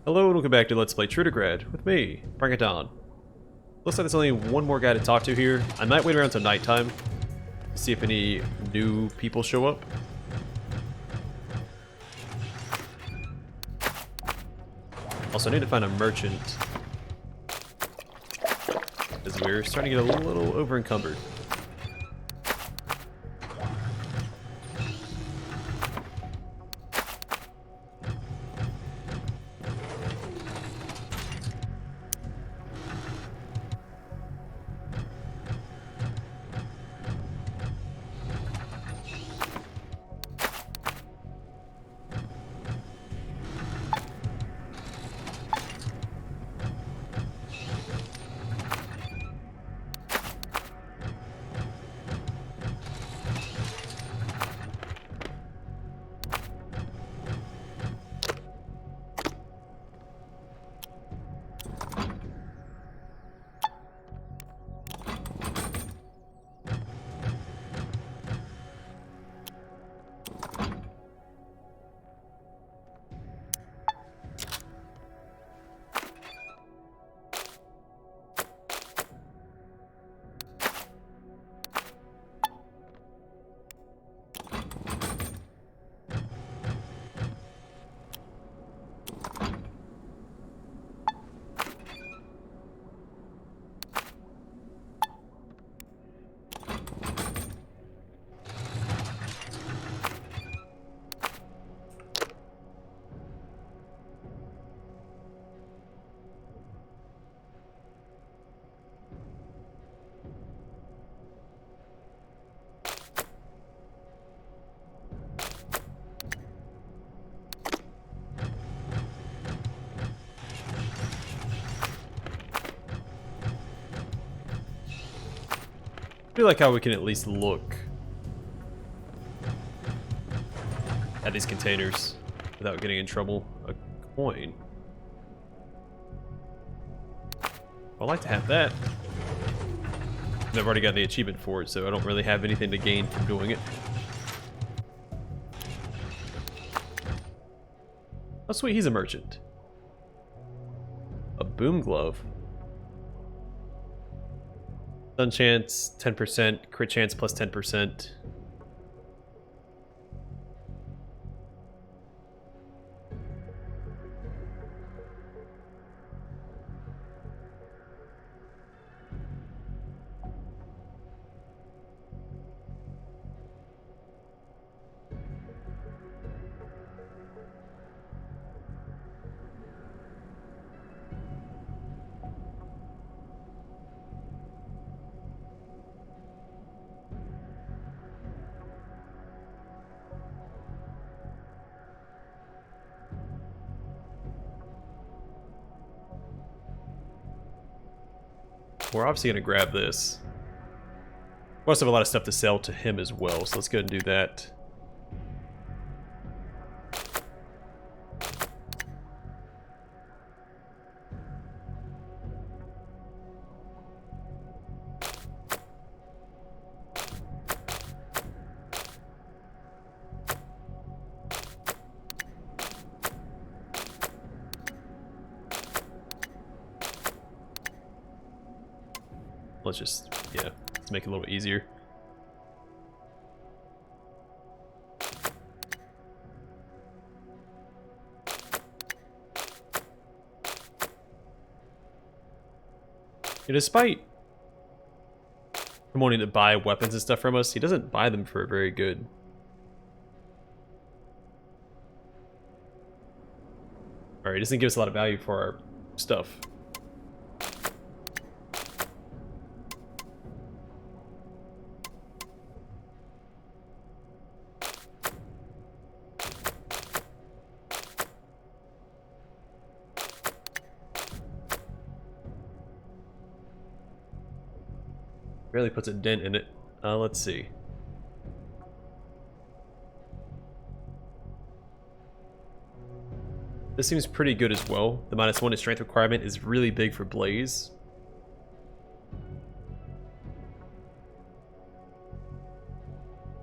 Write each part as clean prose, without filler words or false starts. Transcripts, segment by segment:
Hello and welcome back to Let's Play Trudograd with me, BringItDon. Looks like there's only one more guy to talk to here. I might wait around till nighttime to see if any new people show up. Also, I need to find a merchant, as we're starting to get a little over-encumbered. I feel like how we can at least look at these containers without getting in trouble. A coin. I'd like to have that. I've already got the achievement for it, so I don't really have anything to gain from doing it. Oh sweet, he's a merchant. A boom glove. Stun chance, 10%, crit chance plus 10%. We're obviously going to grab this. We also have a lot of stuff to sell to him as well, so let's go ahead and do that. Let's just, yeah, let's make it a little bit easier. Despite him wanting to buy weapons and stuff from us, he doesn't buy them for very good. Or he doesn't give us a lot of value for our stuff. Really puts a dent in it. Let's see. This seems pretty good as well. The -1 to strength requirement is really big for Blaze.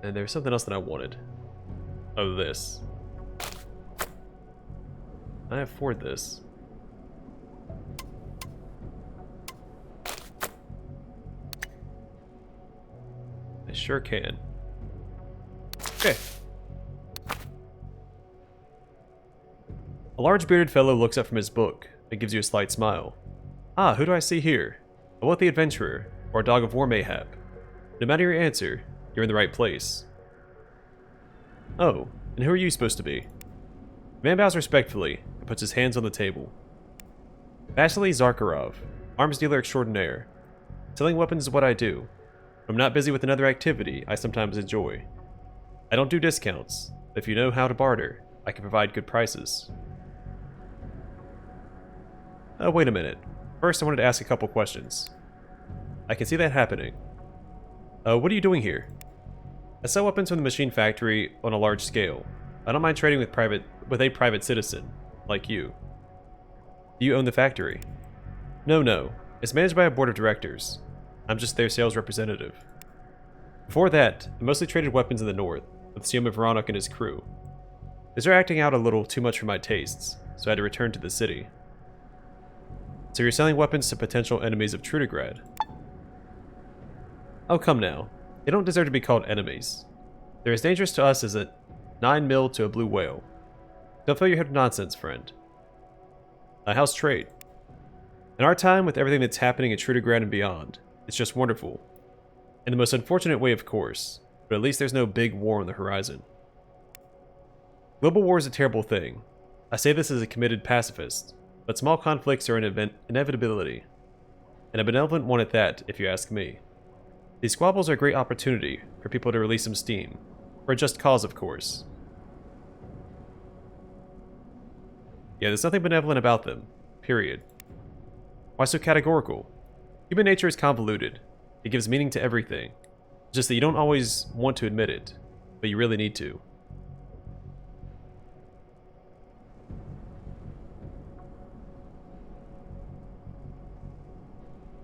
And there's something else that I wanted. Oh, this. I afford this. sure can. Okay. A large bearded fellow looks up from his book and gives you a slight smile. Ah, who do I see here? A wealthy adventurer, or a dog of war mayhap? No matter your answer, you're in the right place. Oh, and who are you supposed to be? The man bows respectfully and puts his hands on the table. Vasily Zakharov, arms dealer extraordinaire. Selling weapons is what I do. When I'm not busy with another activity I sometimes enjoy. I don't do discounts, but if you know how to barter, I can provide good prices. Oh, wait a minute. First, I wanted to ask a couple questions. I can see that happening. What are you doing here? I sell weapons from the machine factory on a large scale. I don't mind trading with a private citizen, like you. Do you own the factory? No. It's managed by a board of directors. I'm just their sales representative. Before that, I mostly traded weapons in the north, with Sioma Veronik and his crew. These are acting out a little too much for my tastes, so I had to return to the city. So you're selling weapons to potential enemies of Trudograd? Oh, come now. They don't deserve to be called enemies. They're as dangerous to us as a 9 mil to a blue whale. Don't fill your head with nonsense, friend. How's trade? In our time, with everything that's happening at Trudograd and beyond, it's just wonderful. In the most unfortunate way, of course, but at least there's no big war on the horizon. Global war is a terrible thing. I say this as a committed pacifist, but small conflicts are an inevitability. And a benevolent one at that, if you ask me. These squabbles are a great opportunity for people to release some steam. For a just cause, of course. Yeah, there's nothing benevolent about them. Period. Why so categorical? Human nature is convoluted. It gives meaning to everything. Just that you don't always want to admit it, but you really need to.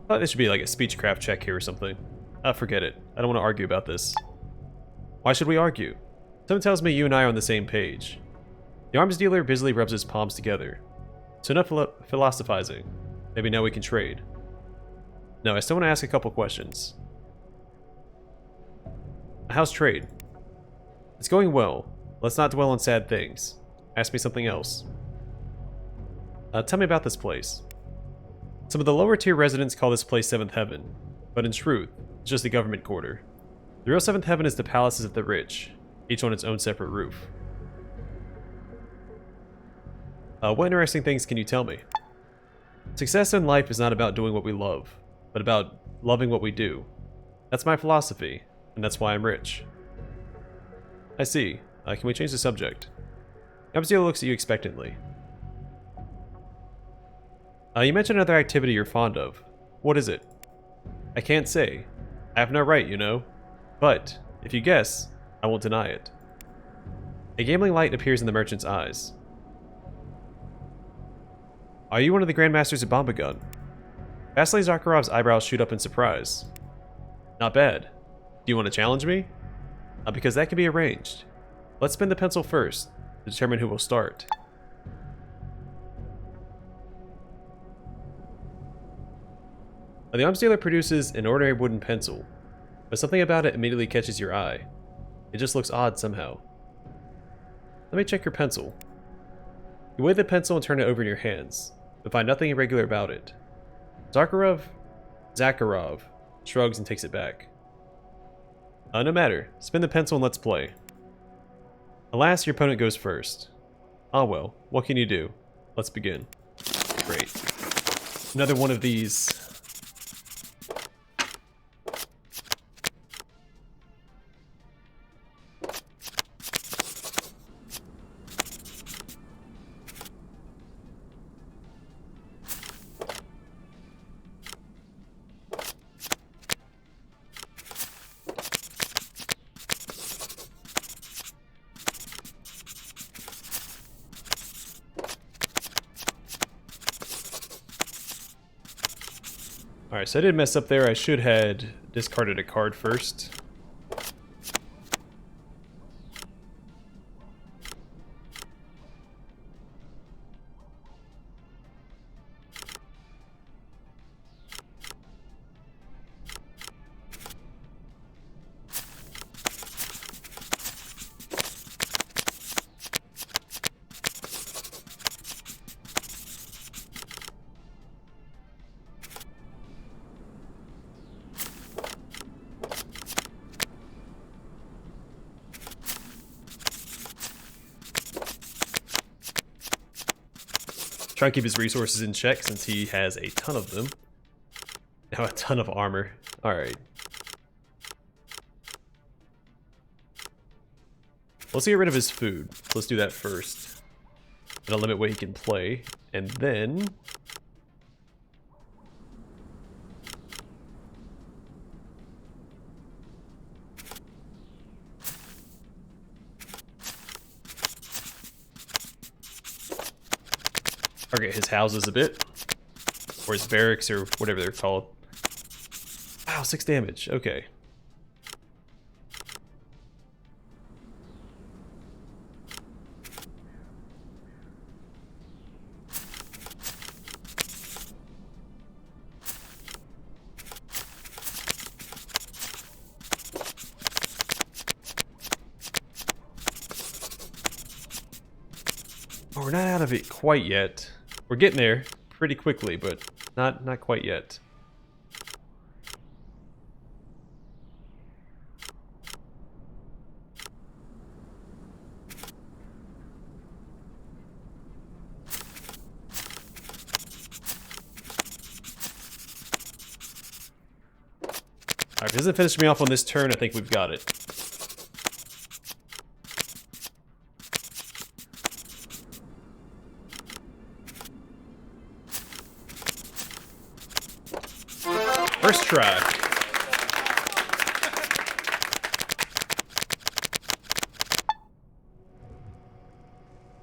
I thought this should be like a speechcraft check here or something. Forget it. I don't want to argue about this. Why should we argue? Someone tells me you and I are on the same page. The arms dealer busily rubs his palms together. So enough philosophizing. Maybe now we can trade. No, I still want to ask a couple questions. How's trade? It's going well. Let's not dwell on sad things. Ask me something else. Tell me about this place. Some of the lower tier residents call this place Seventh Heaven, but in truth, it's just a government quarter. The real Seventh Heaven is the palaces of the rich, each on its own separate roof. What interesting things can you tell me? Success in life is not about doing what we love, but about loving what we do. That's my philosophy, and that's why I'm rich. I see. Can we change the subject? Yamzio looks at you expectantly. You mentioned another activity you're fond of. What is it? I can't say. I have no right, you know. But, if you guess, I won't deny it. A gambling light appears in the merchant's eyes. Are you one of the Grandmasters of Bombagun? Vasily Zakharov's eyebrows shoot up in surprise. Not bad. Do you want to challenge me? Because that can be arranged. Let's spin the pencil first, to determine who will start. The arms dealer produces an ordinary wooden pencil, but something about it immediately catches your eye. It just looks odd somehow. Let me check your pencil. You weigh the pencil and turn it over in your hands, but find nothing irregular about it. Zakharov shrugs and takes it back. No matter. Spin the pencil and let's play. Alas, your opponent goes first. Ah well, what can you do? Let's begin. Great. Another one of these. Alright, so I did mess up there. I should had discarded a card first. Try and keep his resources in check since he has a ton of them. Now a ton of armor. Alright. Let's get rid of his food. Let's do that first. It'll limit what he can play. And then... target his houses a bit. Or his barracks, or whatever they're called. Wow, 6 damage. Okay. Oh, we're not out of it quite yet. We're getting there pretty quickly, but not quite yet. Alright, if it doesn't finish me off on this turn, I think we've got it. First try.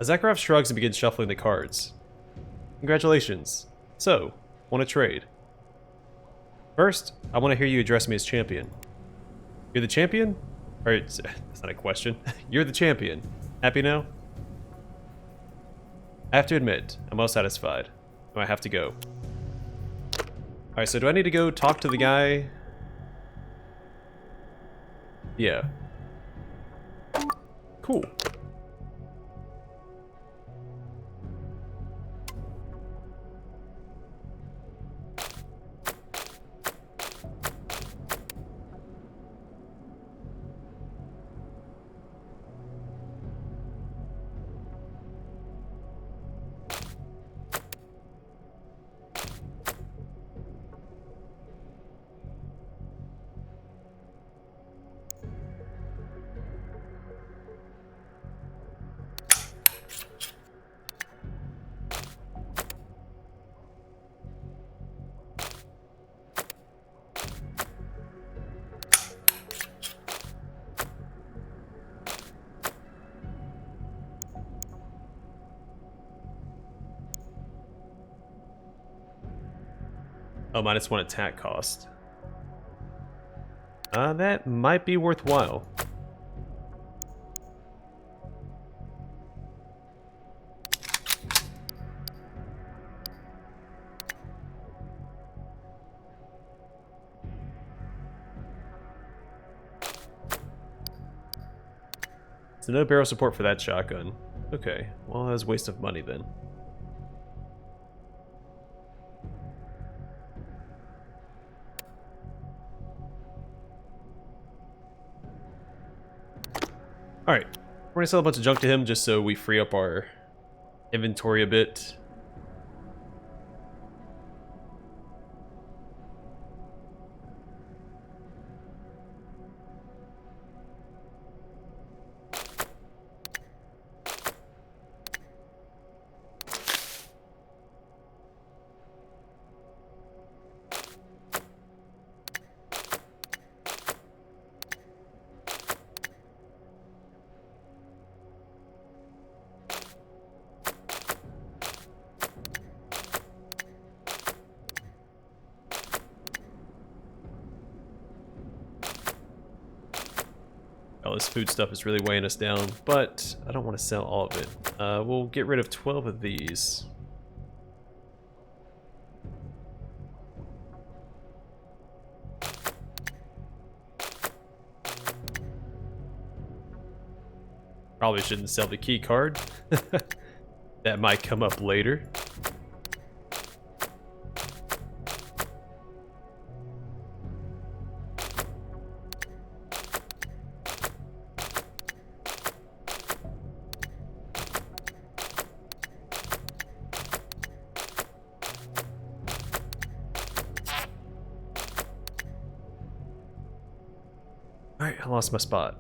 Zakharov shrugs and begins shuffling the cards. Congratulations. So, want to trade? First, I want to hear you address me as champion. You're the champion? Or, that's not a question. You're the champion. Happy now? I have to admit, I'm well satisfied. Do I have to go? Alright, so do I need to go talk to the guy? Yeah. Cool. Oh, -1 attack cost. That might be worthwhile. So no barrel support for that shotgun. Okay, well that was a waste of money then. Alright, we're gonna sell a bunch of junk to him just so we free up our inventory a bit. Oh, this food stuff is really weighing us down, but I don't want to sell all of it. We'll get rid of 12 of these. Probably shouldn't sell the key card. That might come up later. Alright, I lost my spot.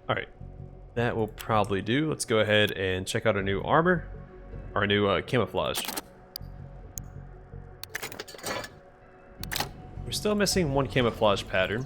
Alright, that will probably do. Let's go ahead and check out our new armor, our new camouflage. We're still missing one camouflage pattern.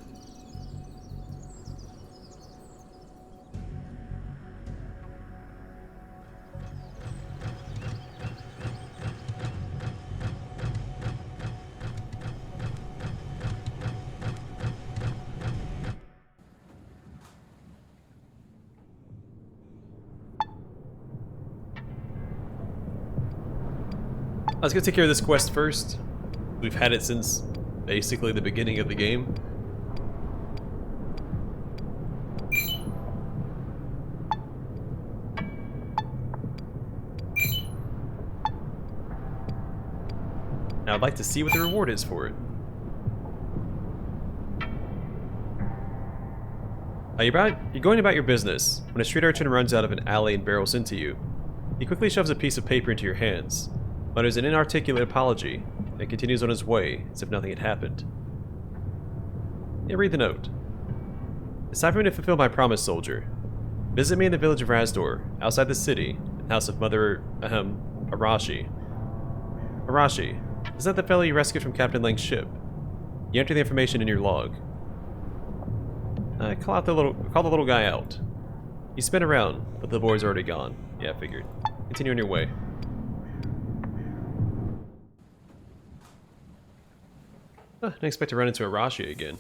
Let's go take care of this quest first. We've had it since basically the beginning of the game. Now I'd like to see what the reward is for it. You're going about your business when a street urchin runs out of an alley and barrels into you. He quickly shoves a piece of paper into your hands, mutters an inarticulate apology, and continues on his way as if nothing had happened. Yeah, read the note. It's time for me to fulfill my promise, soldier. Visit me in the village of Razdor, outside the city, in the house of Mother, Arashi. Arashi, is that the fellow you rescued from Captain Lang's ship? You enter the information in your log. Call the little guy out. You spin around, but the boy's already gone. Yeah, I figured. Continue on your way. Didn't expect to run into Arashi again.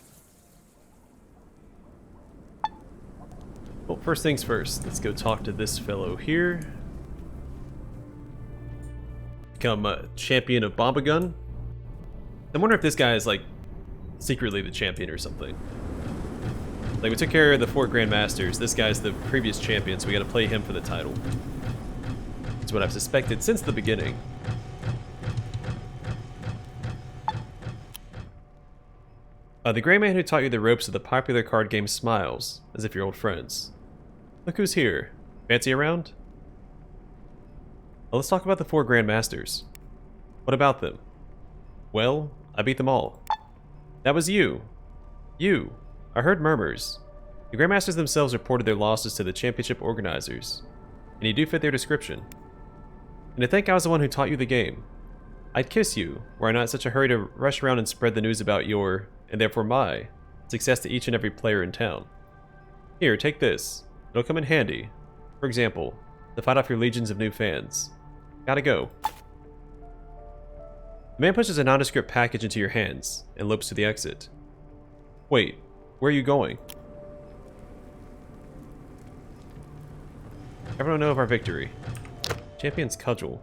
Well, first things first, let's go talk to this fellow here. Become Champion of Bombagun. I wonder if this guy is like secretly the champion or something. Like, we took care of the 4 Grandmasters. This guy's the previous champion, so we gotta play him for the title. That's what I've suspected since the beginning. The gray man who taught you the ropes of the popular card game smiles, as if you're old friends. Look who's here. Fancy around? Well, let's talk about the 4 Grandmasters. What about them? Well, I beat them all. That was you. You. I heard murmurs. The Grandmasters themselves reported their losses to the championship organizers, and you do fit their description. And to think I was the one who taught you the game. I'd kiss you, were I not in such a hurry to rush around and spread the news about your, and therefore my, success to each and every player in town. Here, take this. It'll come in handy. For example, to fight off your legions of new fans. Gotta go. The man pushes a nondescript package into your hands and lopes to the exit. Wait, where are you going? Everyone know of our victory. Champion's cudgel.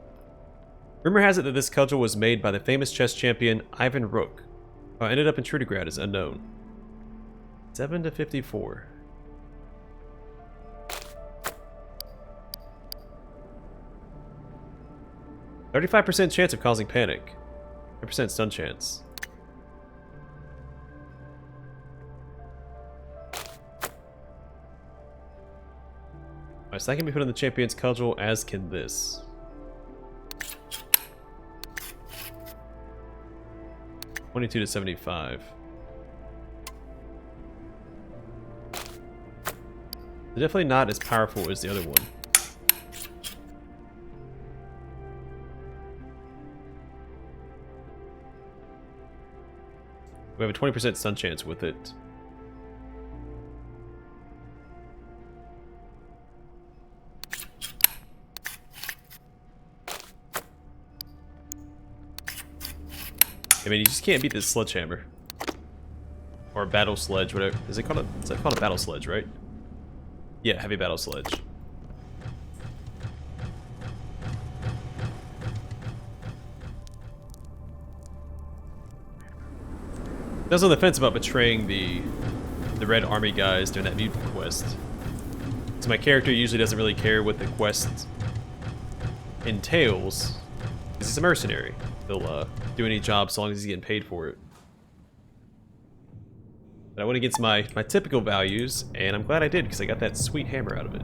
Rumor has it that this cudgel was made by the famous chess champion Ivan Rook. How it ended up in Trudograd is unknown. 7 to 54. %35 chance of causing panic. 10% stun chance. Alright, so that can be put on the champion's cudgel, as can this. $22 to 75. They're definitely not as powerful as the other one. We have a 20% stun chance with it. I mean, you just can't beat this sledgehammer. Or battle sledge, whatever. Is it called a battle sledge, right? Yeah, heavy battle sledge. I was on the fence about betraying the Red Army guys during that mutant quest. So my character usually doesn't really care what the quest entails, because he's a mercenary. He'll do any job so long as he's getting paid for it. But I went against my typical values, and I'm glad I did, because I got that sweet hammer out of it.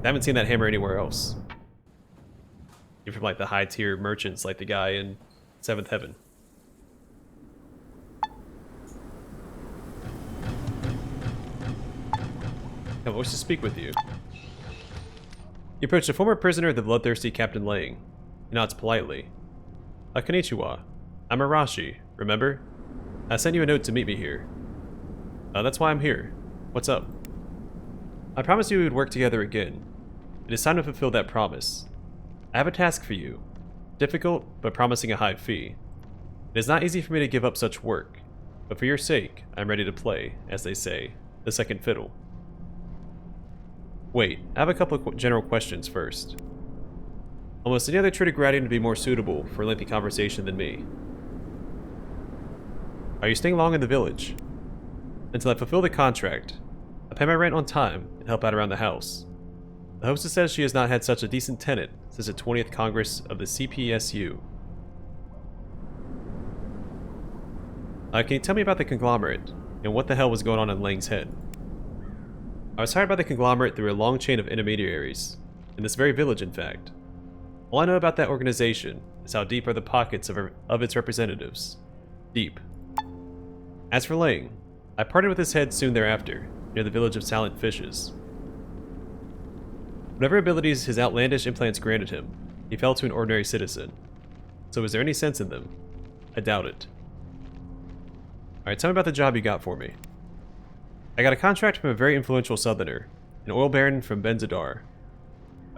I haven't seen that hammer anywhere else. Even from like the high tier merchants, like the guy in 7th Heaven. I wish to speak with you. You approach a former prisoner of the bloodthirsty Captain Lang. He nods politely. Konnichiwa. I'm Arashi, remember? I sent you a note to meet me here. That's why I'm here. What's up? I promised you we would work together again. It is time to fulfill that promise. I have a task for you. Difficult, but promising a high fee. It is not easy for me to give up such work, but for your sake, I am ready to play, as they say, the second fiddle. Wait, I have a couple of general questions first. Almost any other Trudogradian would be more suitable for a lengthy conversation than me. Are you staying long in the village? Until I fulfill the contract, I pay my rent on time and help out around the house. The hostess says she has not had such a decent tenant since the 20th Congress of the CPSU. Can you tell me about the conglomerate, and what the hell was going on in Lang's head? I was hired by the conglomerate through a long chain of intermediaries, in this very village in fact. All I know about that organization is how deep are the pockets of its representatives. Deep. As for Lang, I parted with his head soon thereafter, near the village of Silent Fishes. Whatever abilities his outlandish implants granted him, he fell to an ordinary citizen. So is there any sense in them? I doubt it. Alright, tell me about the job you got for me. I got a contract from a very influential southerner, an oil baron from Benzadar.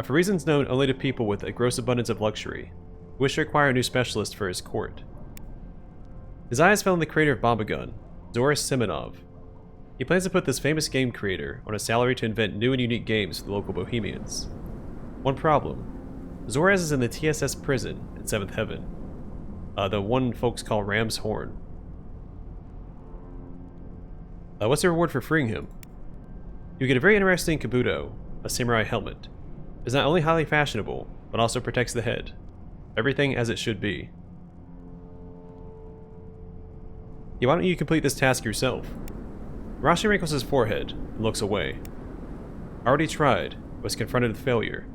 For reasons known only to people with a gross abundance of luxury, who wish to acquire a new specialist for his court. His eyes fell on the creator of Bombagun, Zoris Simonov. He plans to put this famous game creator on a salary to invent new and unique games for the local bohemians. One problem. Zoris is in the TSS prison in 7th Heaven. The one folks call Ram's Horn. What's the reward for freeing him? You get a very interesting kabuto, a samurai helmet. It's not only highly fashionable, but also protects the head. Everything as it should be. Yeah, why don't you complete this task yourself? Rashi wrinkles his forehead and looks away. I already tried, but was confronted with failure.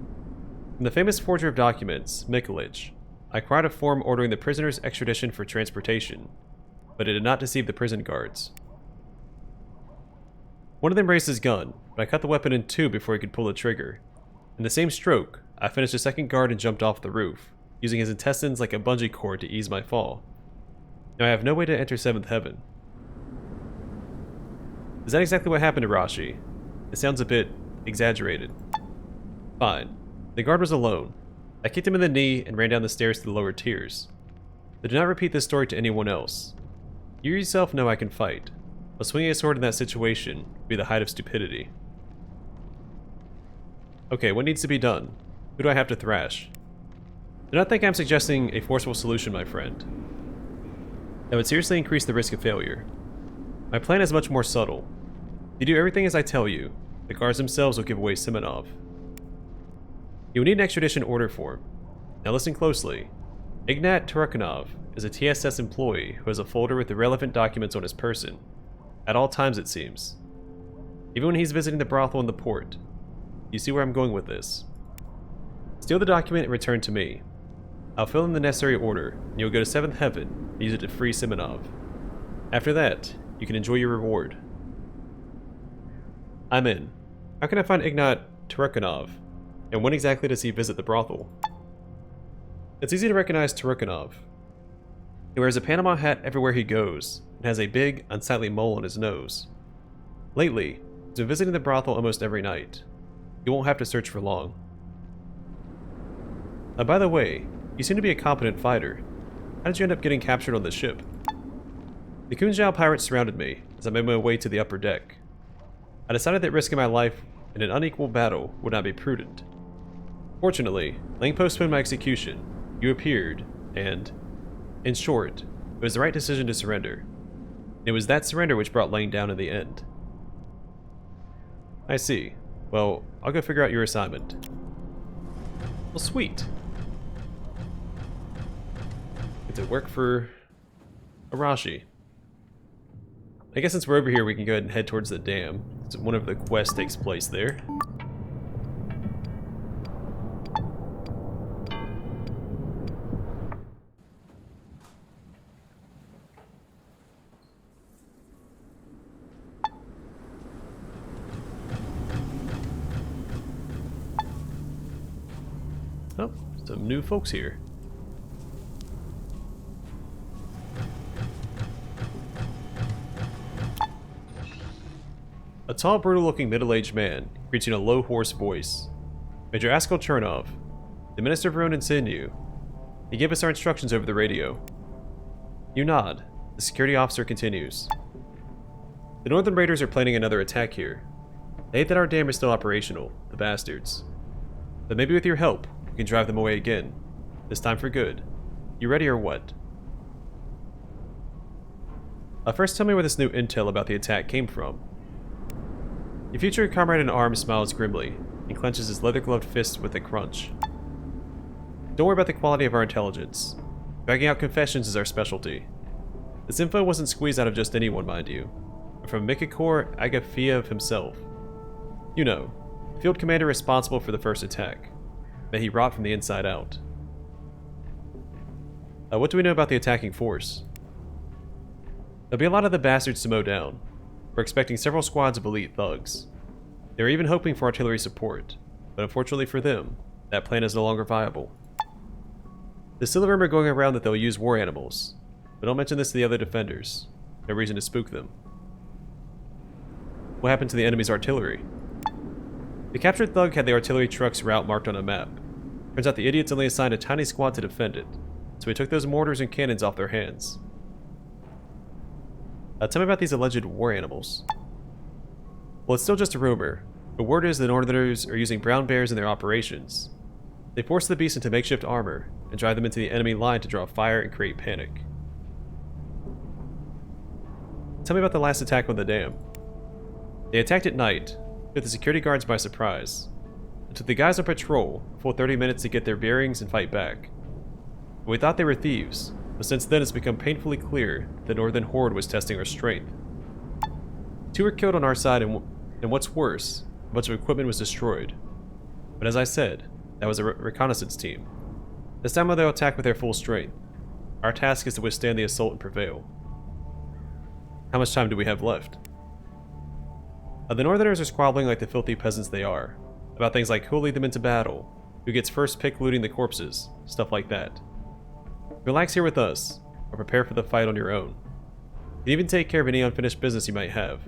From the famous forger of documents, Mikulich, I acquired a form ordering the prisoner's extradition for transportation, but it did not deceive the prison guards. One of them raised his gun, but I cut the weapon in two before he could pull the trigger. In the same stroke, I finished the second guard and jumped off the roof, using his intestines like a bungee cord to ease my fall. Now I have no way to enter 7th Heaven. Is that exactly what happened to Rashi? It sounds a bit exaggerated. Fine. The guard was alone. I kicked him in the knee and ran down the stairs to the lower tiers. But do not repeat this story to anyone else. You yourself know I can fight, but swinging a sword in that situation would be the height of stupidity. Okay, what needs to be done? Who do I have to thrash? Do not think I'm suggesting a forceful solution, my friend. That would seriously increase the risk of failure. My plan is much more subtle. If you do everything as I tell you, the guards themselves will give away Simonov. You will need an extradition order form. Now listen closely. Ignat Turakanov is a TSS employee who has a folder with the relevant documents on his person. At all times, it seems. Even when he's visiting the brothel in the port. You see where I'm going with this. Steal the document and return to me. I'll fill in the necessary order, and you'll go to 7th Heaven and use it to free Simonov. After that, you can enjoy your reward. I'm in. How can I find Ignat Turakanov? And when exactly does he visit the brothel? It's easy to recognize Turakanov. He wears a Panama hat everywhere he goes, and has a big, unsightly mole on his nose. Lately, he's been visiting the brothel almost every night. You won't have to search for long. By the way, you seem to be a competent fighter. How did you end up getting captured on the ship? The Kunzhao pirates surrounded me as I made my way to the upper deck. I decided that risking my life in an unequal battle would not be prudent. Fortunately, Lang postponed my execution. You appeared, and, in short, it was the right decision to surrender. It was that surrender which brought Lang down in the end. I see. Well, I'll go figure out your assignment. Well, sweet. Get to work for Arashi. I guess since we're over here, we can go ahead and head towards the dam. So one of the quests takes place there. Oh, some new folks here. A tall, brutal-looking middle-aged man greets you in a low, hoarse voice. Major Askell Chernov, the Minister of Ruin and Sinew. He gave us our instructions over the radio. You nod. The security officer continues. The Northern Raiders are planning another attack here. They hate that our dam is still operational, the bastards. But maybe with your help, we can drive them away again. This time for good. You ready or what? First tell me where this new intel about the attack came from. Your future comrade in arms smiles grimly and clenches his leather-gloved fists with a crunch. Don't worry about the quality of our intelligence. Dragging out confessions is our specialty. This info wasn't squeezed out of just anyone, mind you, but from Mikakor Agafiev himself. You know, the field commander responsible for the first attack. May he rot from the inside out. What do we know about the attacking force? There'll be a lot of the bastards to mow down. We're expecting several squads of elite thugs. They're even hoping for artillery support, but unfortunately for them, that plan is no longer viable. There's still a rumor going around that they'll use war animals, but don't mention this to the other defenders. No reason to spook them. What happened to the enemy's artillery? The captured thug had the artillery truck's route marked on a map. Turns out the idiots only assigned a tiny squad to defend it, so he took those mortars and cannons off their hands. Tell me about these alleged war animals. Well, it's still just a rumor, but word is the Northerners are using brown bears in their operations. They force the beasts into makeshift armor and drive them into the enemy line to draw fire and create panic. Tell me about the last attack on the dam. They attacked at night, took the security guards by surprise. It took the guys on patrol a full 30 minutes to get their bearings and fight back. We thought they were thieves, but since then it's become painfully clear the Northern Horde was testing our strength. 2 were killed on our side, and what's worse, a bunch of equipment was destroyed. But as I said, that was a reconnaissance team. This time they'll attack with their full strength. Our task is to withstand the assault and prevail. How much time do we have left? The Northerners are squabbling like the filthy peasants they are, about things like who'll lead them into battle, who gets first pick looting the corpses, stuff like that. Relax here with us, or prepare for the fight on your own. You can even take care of any unfinished business you might have,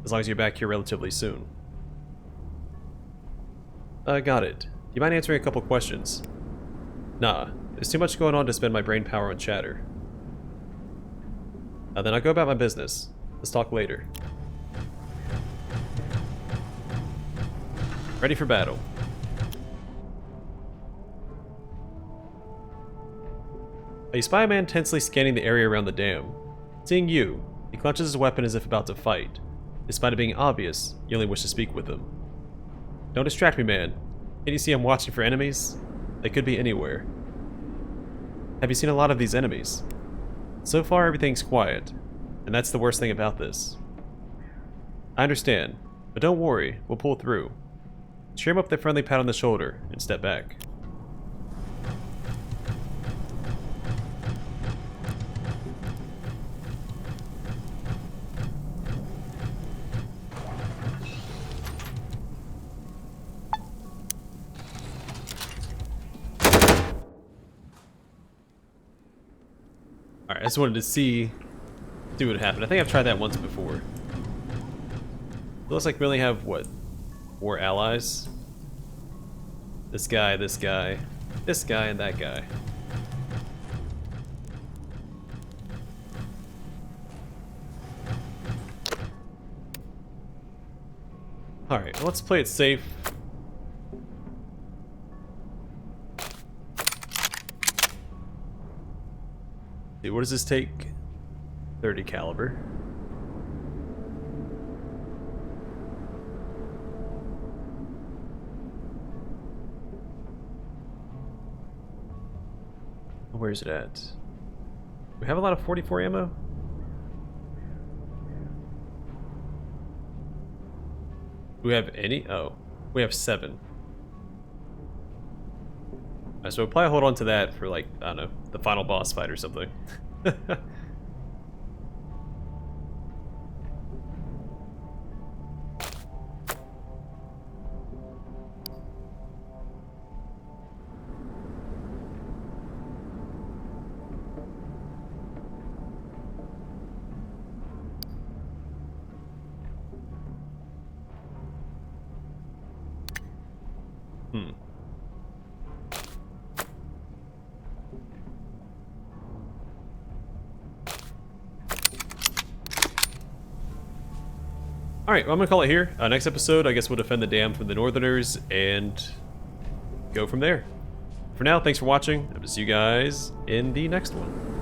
as long as you're back here relatively soon. Got it. You mind answering a couple questions? Nah, there's too much going on to spend my brain power on chatter. Then I'll go about my business. Let's talk later. Ready for battle. You spy a man tensely scanning the area around the dam. Seeing you, he clutches his weapon as if about to fight. Despite it being obvious, you only wish to speak with him. Don't distract me, man. Can't you see I'm watching for enemies? They could be anywhere. Have you seen a lot of these enemies? So far, everything's quiet, and that's the worst thing about this. I understand, but don't worry, we'll pull through. Cheer him up with a friendly pat on the shoulder, and step back. Alright, I just wanted to see what happened. I think I've tried that once before. It looks like we only have, what, 4 allies? This guy, this guy, this guy, and that guy. Alright, let's play it safe. What does this take? 30 caliber. Where's it at? We have a lot of 44 ammo? Do we have any? Oh, we have 7. Alright, so we'll probably hold on to that for, like, I don't know, the final boss fight or something. Alright, well, I'm gonna call it here. Next episode, I guess we'll defend the dam from the Northerners and go from there. For now, thanks for watching. I'll see you guys in the next one.